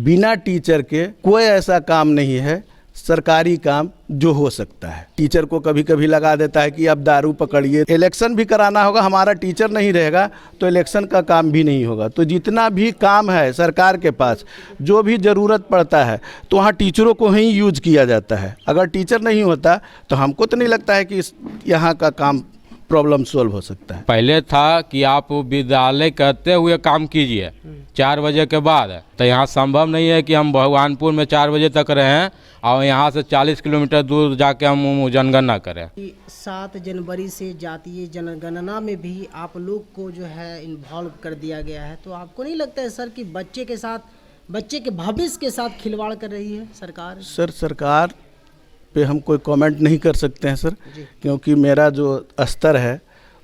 बिना टीचर के कोई ऐसा काम नहीं है सरकारी काम जो हो सकता है। टीचर को कभी कभी लगा देता है कि अब दारू पकड़िए, इलेक्शन भी कराना होगा, हमारा टीचर नहीं रहेगा तो इलेक्शन का काम भी नहीं होगा। तो जितना भी काम है सरकार के पास, जो भी ज़रूरत पड़ता है तो वहाँ टीचरों को ही यूज किया जाता है। अगर टीचर नहीं होता तो हमको तो नहीं लगता है कि यहाँ का काम प्रॉब्लम सोल्व हो सकता है। पहले था कि आप विद्यालय करते हुए काम कीजिए 4 बजे के बाद, तो यहाँ संभव नहीं है कि हम भगवानपुर में 4 बजे तक रहें और यहाँ से 40 किलोमीटर दूर जाके हम जनगणना करें। 7 जनवरी से जातीय जनगणना में भी आप लोग को जो है इन्वॉल्व कर दिया गया है, तो आपको नहीं लगता है सर कि बच्चे के साथ, बच्चे के भविष्य के साथ खिलवाड़ कर रही है सरकार? सर सरकार पे हम कोई कमेंट नहीं कर सकते हैं सर, क्योंकि मेरा जो स्तर है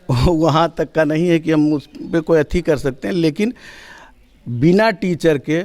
वहाँ तक का नहीं है कि हम उस पर कोई अथी कर सकते हैं। लेकिन बिना टीचर के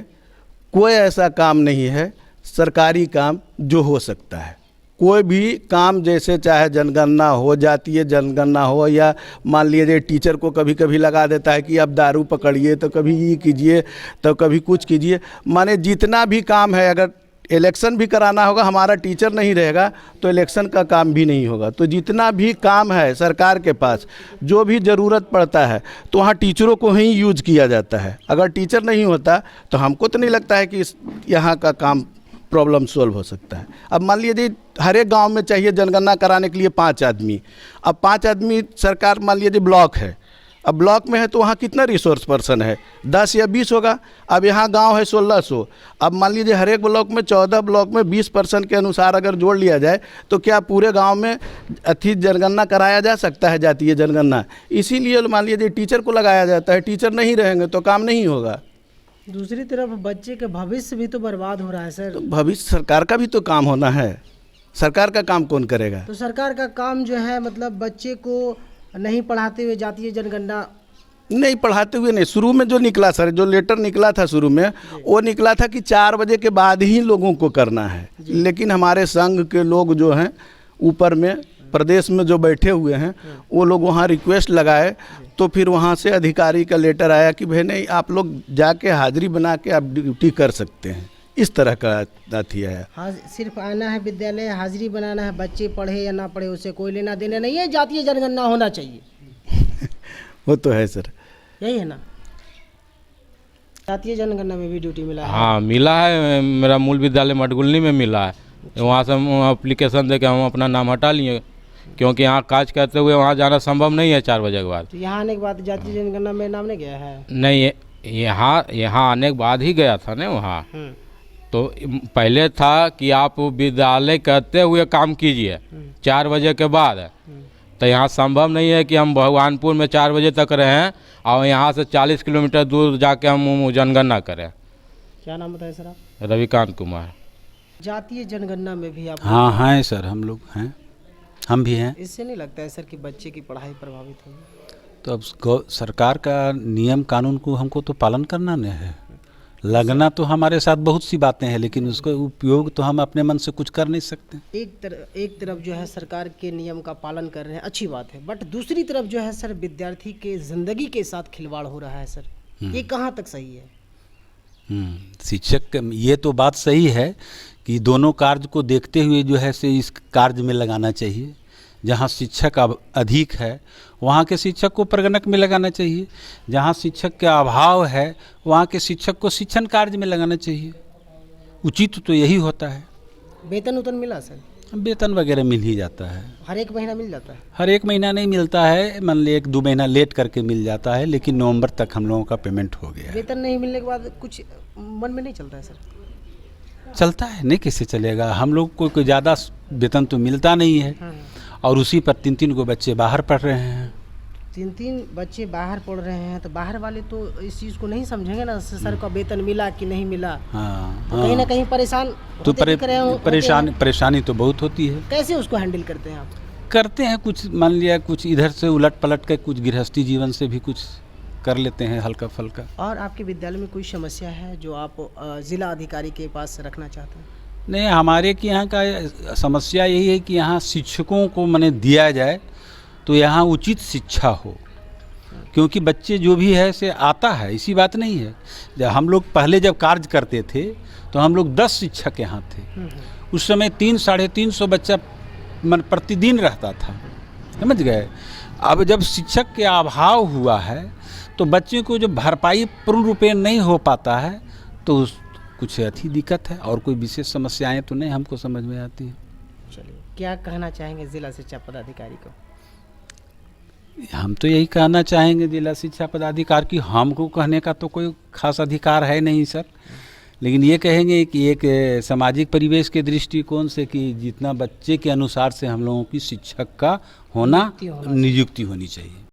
कोई ऐसा काम नहीं है सरकारी काम जो हो सकता है। कोई भी काम, जैसे चाहे जनगणना हो, जातीय जनगणना हो, या मान लीजिए टीचर को कभी कभी लगा देता है कि अब दारू पकड़िए, तो कभी ये कीजिए तो कभी कुछ कीजिए। माने जितना भी काम है, अगर इलेक्शन भी कराना होगा, हमारा टीचर नहीं रहेगा तो इलेक्शन का काम भी नहीं होगा। तो जितना भी काम है सरकार के पास, जो भी ज़रूरत पड़ता है तो वहाँ टीचरों को ही यूज किया जाता है। अगर टीचर नहीं होता तो हमको तो नहीं लगता है कि यहाँ का काम प्रॉब्लम सोल्व हो सकता है। अब मान लीजिए हर एक गांव में चाहिए जनगणना कराने के लिए 5 आदमी। अब 5 आदमी सरकार, मान लीजिए ब्लॉक है, अब ब्लॉक में है तो वहाँ कितना रिसोर्स पर्सन है, 10 या 20 होगा। अब यहाँ गांव है 1600। अब मान लीजिए हर एक ब्लॉक में 14 ब्लॉक में 20% के अनुसार अगर जोड़ लिया जाए तो क्या पूरे गांव में अथी जनगणना कराया जा सकता है, जातीय जनगणना? इसीलिए मान लीजिए टीचर को लगाया जाता है। टीचर नहीं रहेंगे तो काम नहीं होगा। दूसरी तरफ बच्चे का भविष्य भी तो बर्बाद हो रहा है सर। तो भविष्य सरकार का भी तो काम होना है। सरकार का काम कौन करेगा? तो सरकार का काम जो है, मतलब बच्चे को नहीं पढ़ाते हुए जातीय जनगणना नहीं पढ़ाते हुए नहीं, शुरू में जो निकला सर, जो लेटर निकला था शुरू में, वो निकला था कि 4 बजे के बाद ही लोगों को करना है। लेकिन हमारे संघ के लोग जो हैं ऊपर में प्रदेश में जो बैठे हुए हैं, वो लोग वहाँ रिक्वेस्ट लगाए, तो फिर वहाँ से अधिकारी का लेटर आया कि भाई नहीं, आप लोग जाके हाजिरी बना के आप ड्यूटी कर सकते हैं। इस तरह का अथी है। हाँ, सिर्फ आना है विद्यालय, हाजिरी बनाना है, बच्चे पढ़े या ना पढ़े उससे कोई लेना देना नहीं है, जातीय जनगणना होना चाहिए। वो तो है सर, यही है ना। जातीय जनगणना में भी ड्यूटी मिला है? हाँ मिला है, मेरा मूल विद्यालय मटगुलनी में मिला है। वहाँ से हम एप्लीकेशन दे के हम अपना नाम हटा लिए, क्योंकि यहाँ काज करते हुए वहाँ जाना संभव नहीं है 4 बजे के बाद। तो यहाँ आने के बाद जातीय जनगणना में नाम नहीं गया है? नहीं, यहाँ आने के बाद ही गया था ना वहाँ। तो पहले था कि आप विद्यालय करते हुए काम कीजिए 4 बजे के बाद, तो यहाँ संभव नहीं है कि हम भगवानपुर में 4 बजे तक रहें और यहाँ से 40 किलोमीटर दूर जाके हम जनगणना करें। क्या नाम बताए सर आप? रविकांत कुमार। जातीय जनगणना में भी आप? हाँ हैं सर, हम लोग हैं, हम भी हैं। इससे नहीं लगता है सर कि बच्चे की पढ़ाई प्रभावित होगी? तो अब सरकार का नियम कानून को हमको तो पालन करना नहीं है। लगना तो हमारे साथ बहुत सी बातें हैं, लेकिन उसका उपयोग तो हम अपने मन से कुछ कर नहीं सकते। एक तरफ जो है सरकार के नियम का पालन कर रहे हैं, अच्छी बात है, बट दूसरी तरफ जो है सर विद्यार्थी के ज़िंदगी के साथ खिलवाड़ हो रहा है सर, ये कहाँ तक सही है? शिक्षक, ये तो बात सही है कि दोनों कार्य को देखते हुए जो है से इस कार्य में लगाना चाहिए। जहाँ शिक्षक अधिक है वहाँ के शिक्षक को प्रगणक में लगाना चाहिए, जहाँ शिक्षक का अभाव है वहाँ के शिक्षक को शिक्षण कार्य में लगाना चाहिए। उचित तो यही होता है। वेतन उतन मिला सर? वेतन वगैरह मिल ही जाता है। हर एक महीना मिल जाता है? हर एक महीना नहीं मिलता है, मान ली 1-2 महीना लेट करके मिल जाता है, लेकिन नवंबर तक हम लोगों का पेमेंट हो गया है। वेतन नहीं मिलने के बाद कुछ मन में नहीं चलता है सर? चलता है, नहीं कैसे चलेगा। हम लोग को कोई ज़्यादा वेतन तो मिलता नहीं है, और उसी पर 3-3 को बच्चे बाहर पढ़ रहे हैं। 3-3 बच्चे बाहर पढ़ रहे हैं, तो बाहर वाले तो इस चीज़ को नहीं समझेंगे ना सर का वेतन मिला कि नहीं मिला। तो कहीं ना कहीं परेशान तो परेशानी तो बहुत होती है। कैसे उसको हैंडल करते हैं आप? करते हैं कुछ, मान लिया कुछ इधर से उलट पलट के, कुछ गृहस्थी जीवन से भी कुछ कर लेते हैं हल्का फल्का। और आपके विद्यालय में कोई समस्या है जो आप जिला अधिकारी के पास रखना चाहते हैं? नहीं, हमारे के यहाँ का समस्या यही है कि यहाँ शिक्षकों को माने दिया जाए तो यहाँ उचित शिक्षा हो, क्योंकि बच्चे जो भी है से आता है, इसी बात नहीं है। जब हम लोग पहले जब कार्य करते थे तो हम लोग 10 शिक्षक यहाँ थे। उस समय 300-350 बच्चा प्रतिदिन रहता था, समझ गए। अब जब शिक्षक के अभाव हुआ है तो बच्चे को जो भरपाई पूर्ण रूपेण नहीं हो पाता है तो कुछ अच्छी दिक्कत है, और कोई विशेष समस्याएं तो नहीं हमको समझ में आती है। चलिए, क्या कहना चाहेंगे जिला शिक्षा पदाधिकारी को? हम तो यही कहना चाहेंगे जिला शिक्षा पदाधिकारी की, हमको कहने का तो कोई खास अधिकार है नहीं सर, लेकिन ये कहेंगे कि एक सामाजिक परिवेश के दृष्टिकोण से कि जितना बच्चे के अनुसार से हम लोगों की शिक्षक का होना नियुक्ति होनी चाहिए।